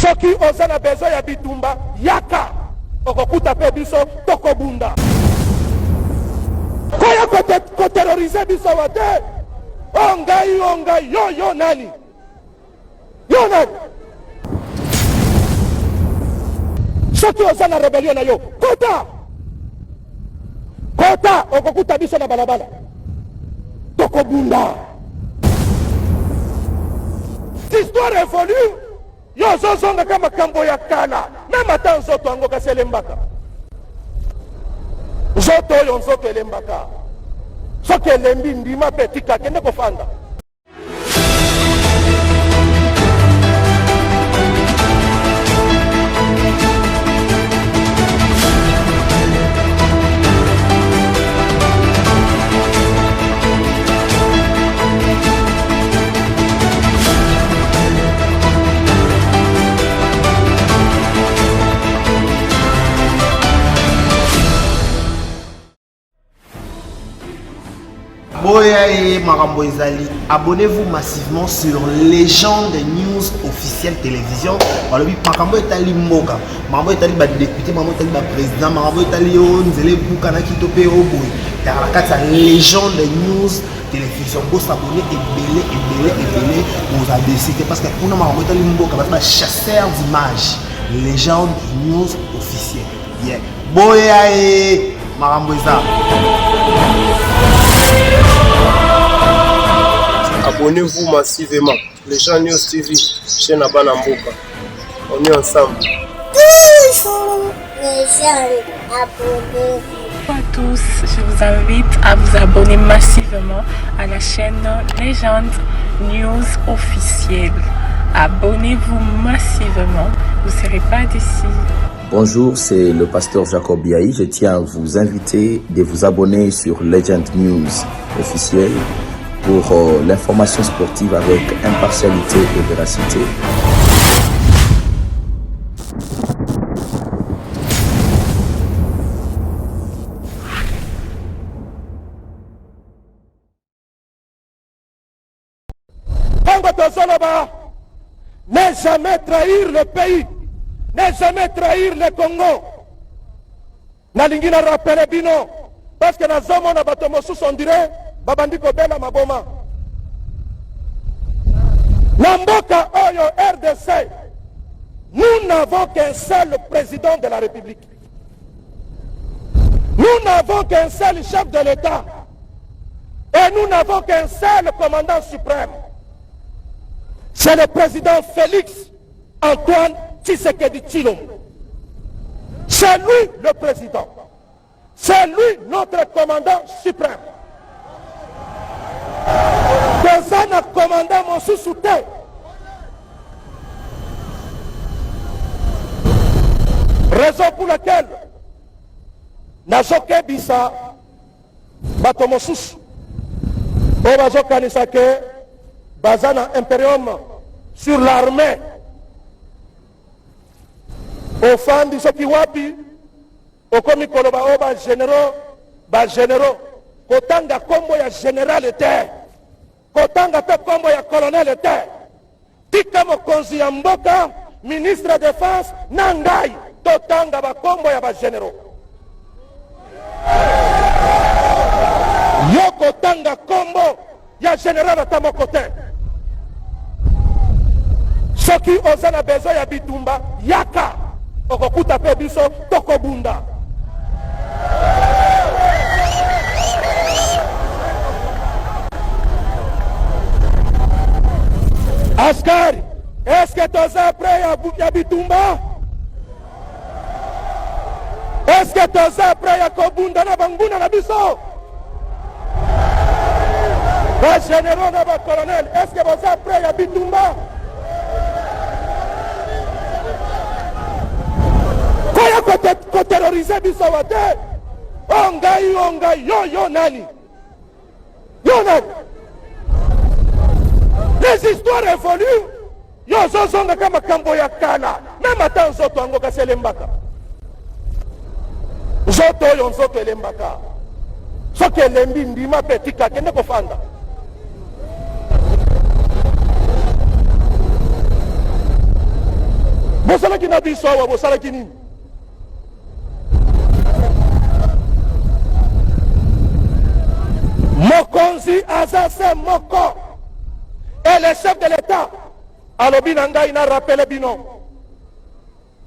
Soki oza na besoin ya bitumba yaka okokuta pe biso tokobunda koya koterrorize biso wate ongai yo nani soki oza na rebellion na yo kota okokuta biso na balabala tokobunda. L'histoire évolue. Yo zozonga kama kambo ya kala. Même ata nzoto ango kaselembaka. Nzoto yo nzoto elembaka. Soki elembi ndima petika kende kofanda. Abonnez-vous massivement sur Légende News officielle télévision. Alors, Makambo Etali Moga, Makambo Etali député, Makambo Etali président, Makambo Etali Nzele Boukana Kitope Oboy. Dans la carte Légende News télévision. Vous s'abonnez et vous avez décidé parce que pour nous Makambo Etali Moga, va chasseur d'images. Légende News officielle. Yeah. Boyae Makambo Eza. Abonnez-vous massivement. Les gens News TV, chaîne à Banamboka. On est ensemble. Bonjour les gens, abonnez-vous. Bonjour à tous, je vous invite à vous abonner massivement à la chaîne Légende News officielle. Abonnez-vous massivement, vous ne serez pas déçus. Bonjour, c'est le pasteur Jacob Biaï. Je tiens à vous inviter de vous abonner sur Legend News officielle pour l'information sportive avec impartialité et véracité. Ne jamais trahir le pays, ne jamais trahir le Congo. Nalingi na rappele bino parce que na zomo na bato mosusu on dirait babandi kobela maboma. Na mboka oyo RDC, nous n'avons qu'un seul président de la République. Nous n'avons qu'un seul chef de l'État. Et nous n'avons qu'un seul commandant suprême. C'est le président Félix Antoine Tshisekedi Tshilombo. C'est lui le président. C'est lui notre commandant suprême. Bezana commandant mosusu te. Raison pour laquelle nazokebisa bato mosusu oyo bazokanisa ke bazana impérium sur l'armée ofandi soki wapi okomi koloba oyo bagénéraux kotanga kombo ya général te kotanga te kombo ya colonel te tika mokonzi ya mboka ministre de défense na ngai totanga bakombo ya bagénéraux yo kotanga kombo ya général ata moko te. Soki oza na besoin ya bitumba yaka okokuta pe biso tokobunda. Askari, est-ce que toza prêt ya bitumba? Est-ce que toza prêt ya kobunda na banguna na biso? Ba généraux na ba colonel, est-ce que toza prêt ya bitumba? Koya koterrorize biso wate ongai yo nani les histoires évoluent. Yo zozonga kama kambo ya kala. Même ata nzoto ango kaselembaka. Nzoto yo nzoto elembaka. Soki elembi ndima petika kende kofanda. bosalaki na biso awa bosalaki nini? Mokonzi aza se moko et le chef de l'État alobi na ngai na rappele bino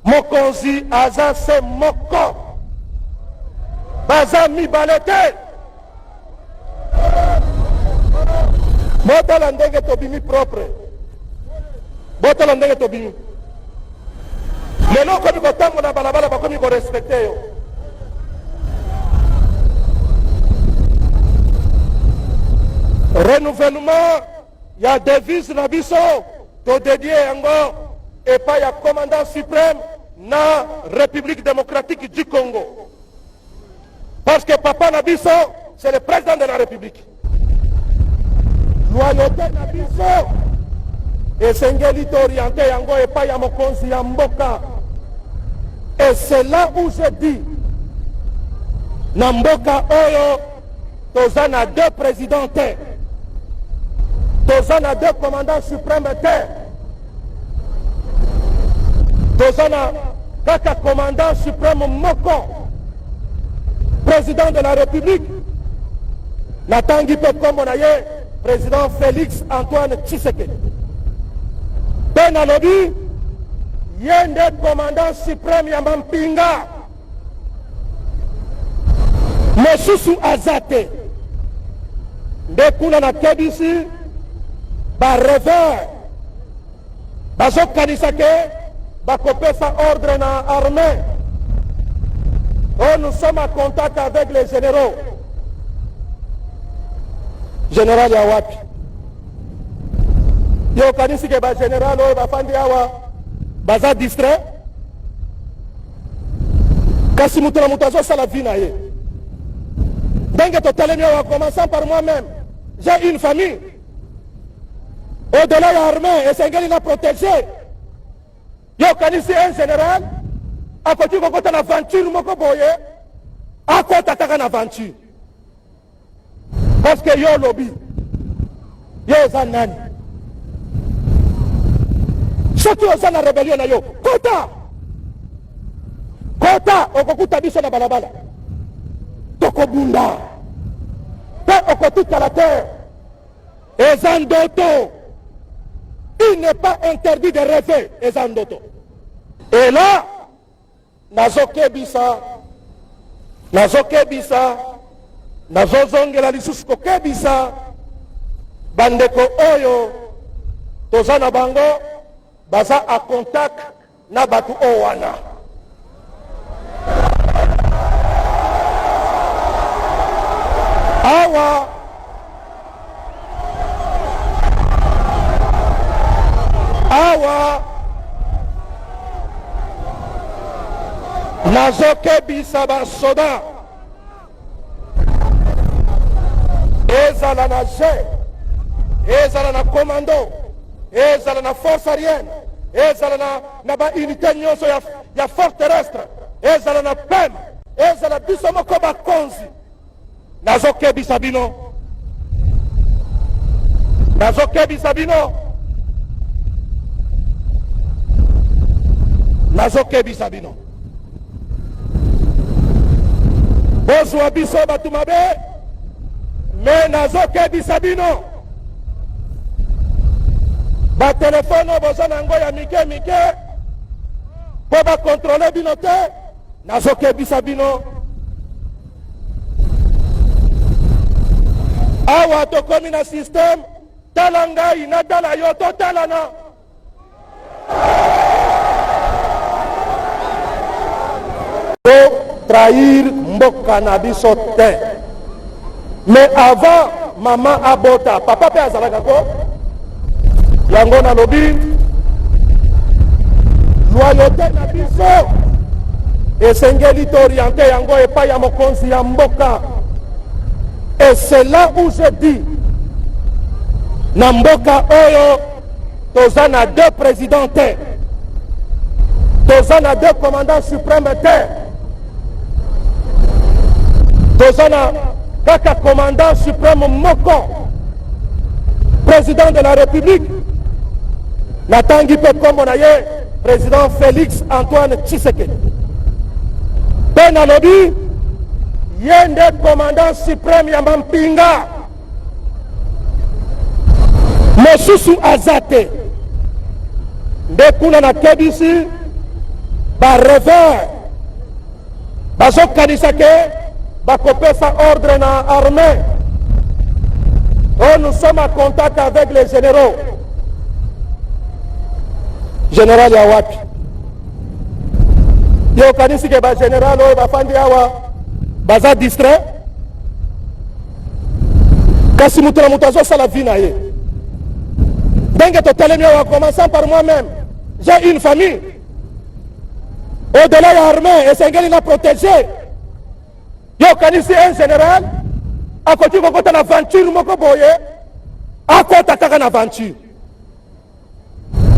mokonzi aza se moko baza mibale te. Botala ndenge tobimi propre, botala ndenge tobimi lelo okomi kotambola balabala bakomi korespecte yo. Renouvellement ya devise na biso to dédié yango epai ya commandant suprême na République démocratique du Congo, parce que papa na biso c'est le président de la République. Loyauté na biso esengeli to orienté yango epai ya mokonzi ya mboka. Et c'est là où je dis na mboka oyo toza na deux présidents te, toza na deux commandants suprêmes te, toza na kaka commandant suprême moko, président de la République. Natangi pe kombo na ye président Félix Antoine Tshisekedi. Pe nalobi ye nde commandant suprême ya mampinga, mosusu aza te. Nde kuna na kebisi barevers bazokanisa ke bakopesa ordre na armée. Oh, nous sommes en contact avec les généraux. Général ya wapi? Yo kanisi ke ba général oyo bafandi awa baza distrait, kasi mutu na mutu azosala vie na ye. Ndenge totalemi awa, en commençant par moi-même, j'ai une famille. Au-delà de l'armée, esengeli na protéger. Yo kanisi un général akoti kokota na aventure moko boye, akota taka na aventure. Parce que yo lobby, yo eza nani? Soki oza na rébellion na yo, kota! Kota okokuta biso na balabala. Tokobunda. Pe okotuka la terre. Eza ndoto. Il n'est pas interdit de rêver, eza ndoto. Et là, nazokebisa, nazozongela lisusu kokebisa bandeko oyo toza na bango baza a contact na batu oyo wana. Awa nazokebisa basoda ezala na jet, ezala na commando, ezala na force aérienne, ezala na ba unité nyonso ya force terrestre, ezala na PEM, ezala biso moko bakonzi. Nazokebisa bino, nazokebisa bino, nazokebisa bino. Bozwa biso batu mabe, mais nazokebisa bino. Ba telefono boza nango ya mike mike po ba contrôler bino te, nazokebisa bino. Awa tokomi na système tala ngai na tala yo totalana. Trahir mboka na biso te. Mais avant maman abota, papa pe azalaka ko yango na lobi loyauté na biso esengeli to orienté yango epai ya mokonzi ya mboka. Et c'est là où je dis na mboka oyo toza na deux présidents te, toza na deux commandants suprêmes te, toza na kaka commandant suprême moko, président de la République. Natangi pe kombo na ye président Félix Antoine Tshisekedi. Ben alobi, yende commandant suprême ya Mampinga. Mosusu azate. Nde kuna na kebisi, ba revers. Baso kanisa ke, ba kopesa ordre na armée. Oh, nous sommes en contact avec les généraux. Général Yawapi. Yo kanisi ke ba général o ba fandi awa baza distrait. Kasi mutuna mutazo sala vie na ye. Dengue totalemi en commençant par moi-même. J'ai une famille. Au-delà de l'armée, et c'est qu'il a protégé. Yo kanisi un général. A côté de l'aventure, moko boye. A côté de l'aventure.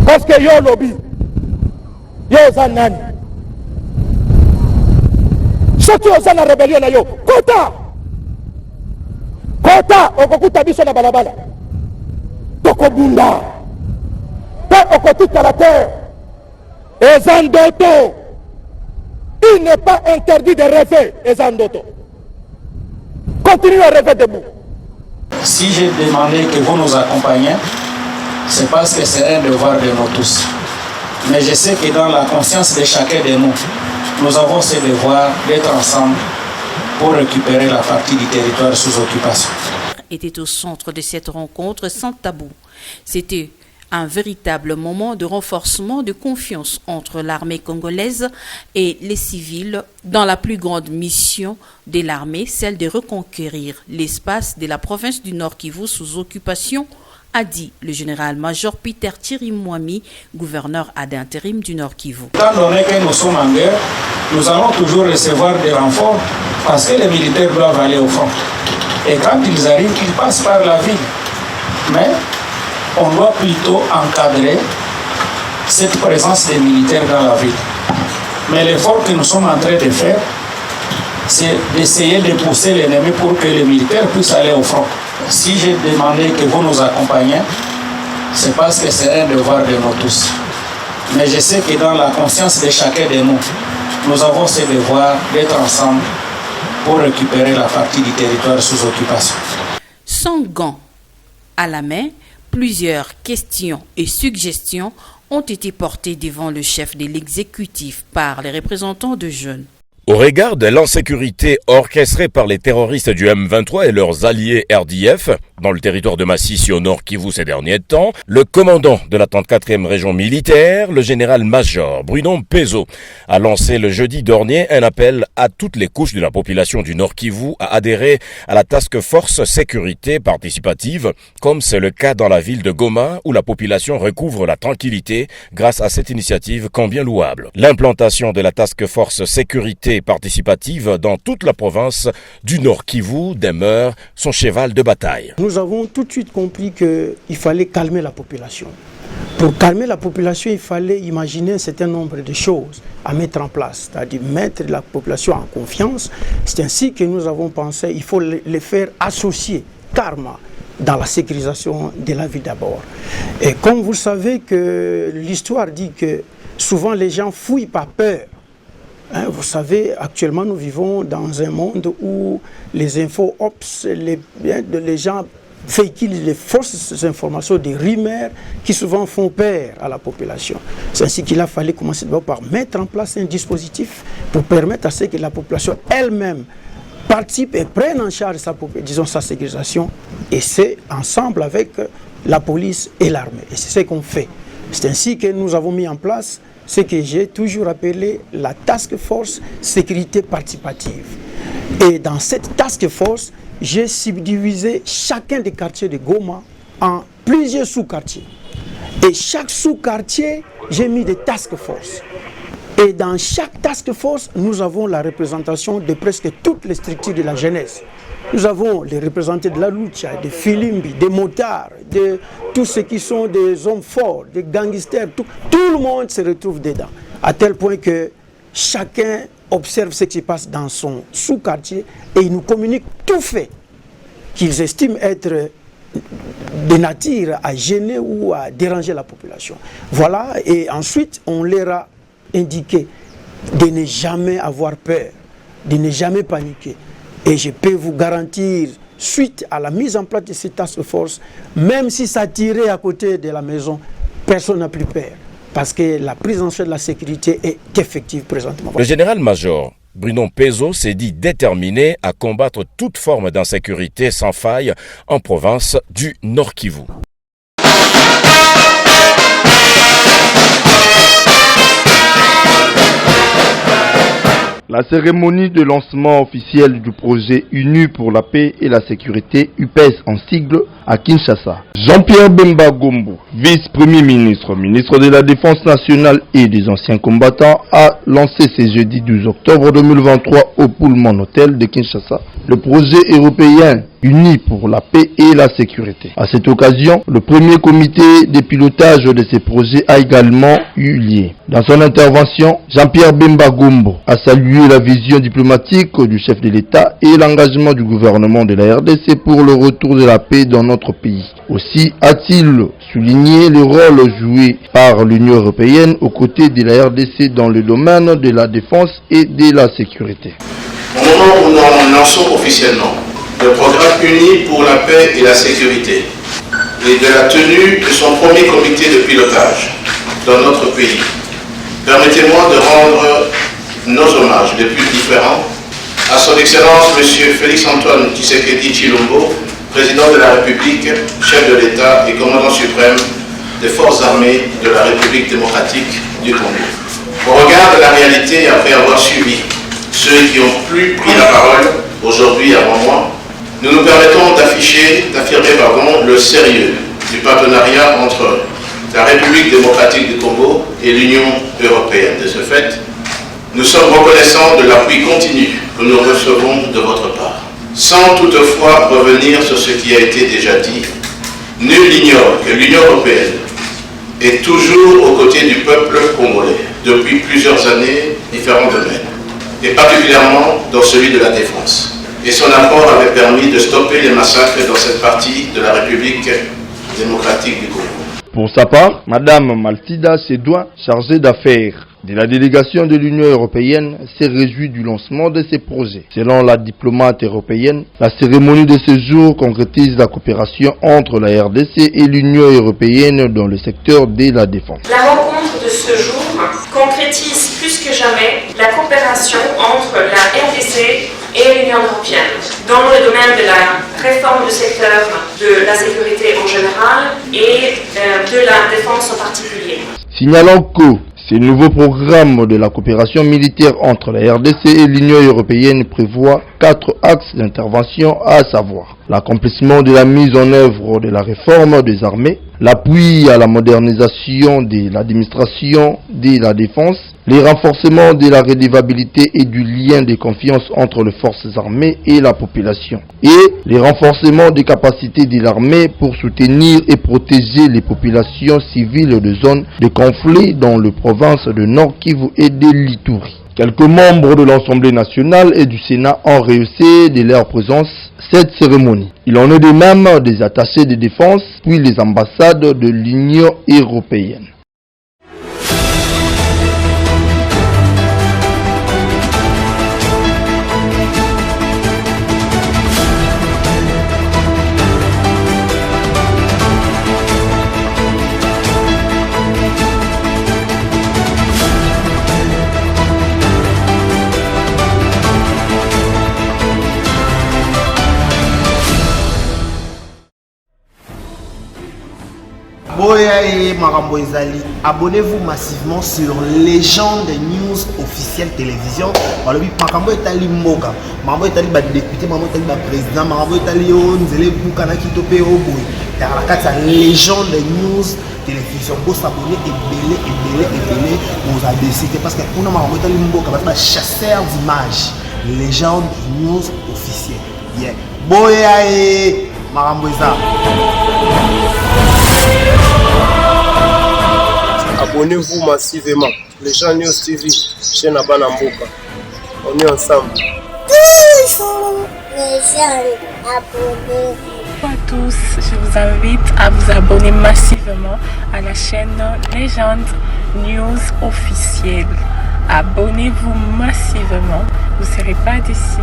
Parce que yo lobby. Yo zanani. Surtout aux la rébellion na yo. Kota. Kota. Okokuta biso na balabala. Tokobunda. Pe okotika la terre. Et zandoto. Il n'est pas interdit de rêver. Et zandoto. Continuez à rêver debout. Si j'ai demandé que vous nous accompagniez, c'est parce que c'est un devoir de nous tous. Mais je sais que dans la conscience de chacun de nous, nous avons ce devoir d'être ensemble pour récupérer la partie du territoire sous occupation. Était au centre de cette rencontre sans tabou. C'était un véritable moment de renforcement de confiance entre l'armée congolaise et les civils dans la plus grande mission de l'armée, celle de reconquérir l'espace de la province du Nord Kivu sous occupation, a dit le général-major Peter Chirimwami, gouverneur ad intérim du Nord Kivu. Étant donné que nous sommes en guerre, nous allons toujours recevoir des renforts parce que les militaires doivent aller au front. Et quand ils arrivent, ils passent par la ville. Mais on doit plutôt encadrer cette présence des militaires dans la ville. Mais l'effort que nous sommes en train de faire, c'est d'essayer de pousser l'ennemi pour que les militaires puissent aller au front. Si j'ai demandé que vous nous accompagniez, c'est parce que c'est un devoir de nous tous. Mais je sais que dans la conscience de chacun de nous, nous avons ce devoir d'être ensemble pour récupérer la partie du territoire sous occupation. Sans gants à la main, plusieurs questions et suggestions ont été portées devant le chef de l'exécutif par les représentants de jeunes. Au regard de l'insécurité orchestrée par les terroristes du M23 et leurs alliés RDF dans le territoire de Massissi au Nord Kivu ces derniers temps, le commandant de la 34e région militaire, le général-major Bruno Pezo, a lancé le jeudi dernier un appel à toutes les couches de la population du Nord Kivu à adhérer à la Task Force Sécurité Participative, comme c'est le cas dans la ville de Goma où la population recouvre la tranquillité grâce à cette initiative combien louable. L'implantation de la Task Force Sécurité participative dans toute la province du Nord Kivu demeure son cheval de bataille. Nous avons tout de suite compris qu'il fallait calmer la population. Pour calmer la population, il fallait imaginer un certain nombre de choses à mettre en place, c'est-à-dire mettre la population en confiance. C'est ainsi que nous avons pensé qu'il faut les faire associer karma dans la sécurisation de la vie d'abord. Et comme vous savez que l'histoire dit que souvent les gens fuient par peur. Vous savez, actuellement, nous vivons dans un monde où les infos ops, les gens véhiculent les fausses informations, des rumeurs qui souvent font peur à la population. C'est ainsi qu'il a fallu commencer par mettre en place un dispositif pour permettre à ce que la population elle-même participe et prenne en charge sa sécurisation. Et c'est ensemble avec la police et l'armée. Et c'est ce qu'on fait. C'est ainsi que nous avons mis en place ce que j'ai toujours appelé la Task Force Sécurité Participative. Et dans cette Task Force, j'ai subdivisé chacun des quartiers de Goma en plusieurs sous-quartiers. Et chaque sous-quartier, j'ai mis des Task Force. Et dans chaque Task Force, nous avons la représentation de presque toutes les structures de la jeunesse. Nous avons les représentants de la Lucha, des Filimbi, des motards, de tous ceux qui sont des hommes forts, des gangsters, tout le monde se retrouve dedans. À tel point que chacun observe ce qui se passe dans son sous-quartier et il nous communique tout fait qu'ils estiment être de nature à gêner ou à déranger la population. Voilà, et ensuite on leur a indiqué de ne jamais avoir peur, de ne jamais paniquer. Et je peux vous garantir, suite à la mise en place de cette task force, même si ça tirait à côté de la maison, personne n'a plus peur. Parce que la prise en charge de la sécurité est effective présentement. Le général-major Bruno Pezo s'est dit déterminé à combattre toute forme d'insécurité sans faille en province du Nord Kivu. La cérémonie de lancement officiel du projet Uni pour la paix et la sécurité, UPS en sigle, à Kinshasa. Jean-Pierre Bemba Gombo, vice-premier ministre, ministre de la Défense nationale et des anciens combattants, a lancé ce jeudi 12 octobre 2023 au Pullman Hotel de Kinshasa le projet européen Uni pour la paix et la sécurité. À cette occasion, le premier comité de pilotage de ces projets a également eu lieu. Dans son intervention, Jean-Pierre Bemba Gombo a salué la vision diplomatique du chef de l'État et l'engagement du gouvernement de la RDC pour le retour de la paix dans notre pays. Aussi a-t-il souligné le rôle joué par l'Union européenne aux côtés de la RDC dans le domaine de la défense et de la sécurité. Au moment où nous lançons officiellement le programme Uni pour la paix et la sécurité et de la tenue de son premier comité de pilotage dans notre pays, permettez-moi de rendre nos hommages les plus différents à son Excellence M. Félix-Antoine Tshisekedi Tshilombo, président de la République, chef de l'État et commandant suprême des forces armées de la République démocratique du Congo. Au regard de la réalité, après avoir suivi ceux qui ont plus pris la parole aujourd'hui avant moi, nous nous permettons d'affirmer le sérieux du partenariat entre la République démocratique du Congo et l'Union européenne. De ce fait, nous sommes reconnaissants de l'appui continu que nous recevons de votre part. Sans toutefois revenir sur ce qui a été déjà dit, nul n'ignore que l'Union européenne est toujours aux côtés du peuple congolais depuis plusieurs années, différents domaines, et particulièrement dans celui de la défense. Et son apport avait permis de stopper les massacres dans cette partie de la République démocratique du Congo. Pour sa part, Madame Maltida Sedouin, chargée d'affaires de la délégation de l'Union européenne, s'est réjouie du lancement de ces projets. Selon la diplomate européenne, la cérémonie de ce jour concrétise la coopération entre la RDC et l'Union européenne dans le secteur de la défense. La rencontre de ce jour concrétise plus que jamais la coopération entre la RDC et l'Union européenne dans le domaine de la réforme du secteur de la sécurité en général et de la défense en particulier. Signalons que ce nouveau programme de la coopération militaire entre la RDC et l'Union européenne prévoit 4 axes d'intervention, à savoir l'accomplissement de la mise en œuvre de la réforme des armées, l'appui à la modernisation de l'administration de la défense, les renforcements de la redevabilité et du lien de confiance entre les forces armées et la population, et les renforcements des capacités de l'armée pour soutenir et protéger les populations civiles de zones de conflit dans les provinces de Nord Kivu et de l'Ituri. Quelques membres de l'Assemblée nationale et du Sénat ont rehaussé de leur présence cette cérémonie. Il en est de même des attachés de défense, puis les ambassades de l'Union européenne. Abonnez-vous massivement sur Légende News officielle télévision. Makambo etali mboka, makambo etali ba député, makambo etali ba président, makambo etali Nzele Bukana Kitope Oboy. Dans la carte Légende News télévision, vous s'abonner et vous avez décidé parce que on a makambo etali mboka, ba chasseur d'images. Légende News officielle. Yeah. Boya et makambo eza. Abonnez-vous massivement. Les gens News TV, chaîne à Banamboka. On est ensemble. Les gens, abonnez-vous. à tous, je vous invite à vous abonner massivement à la chaîne Légende News officielle. Abonnez-vous massivement, vous ne serez pas déçus.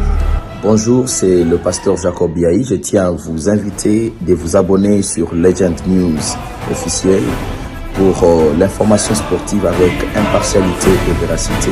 Bonjour, c'est le pasteur Jacob Biaï. Je tiens à vous inviter de vous abonner sur Legend News officielle pour l'information sportive avec impartialité et véracité.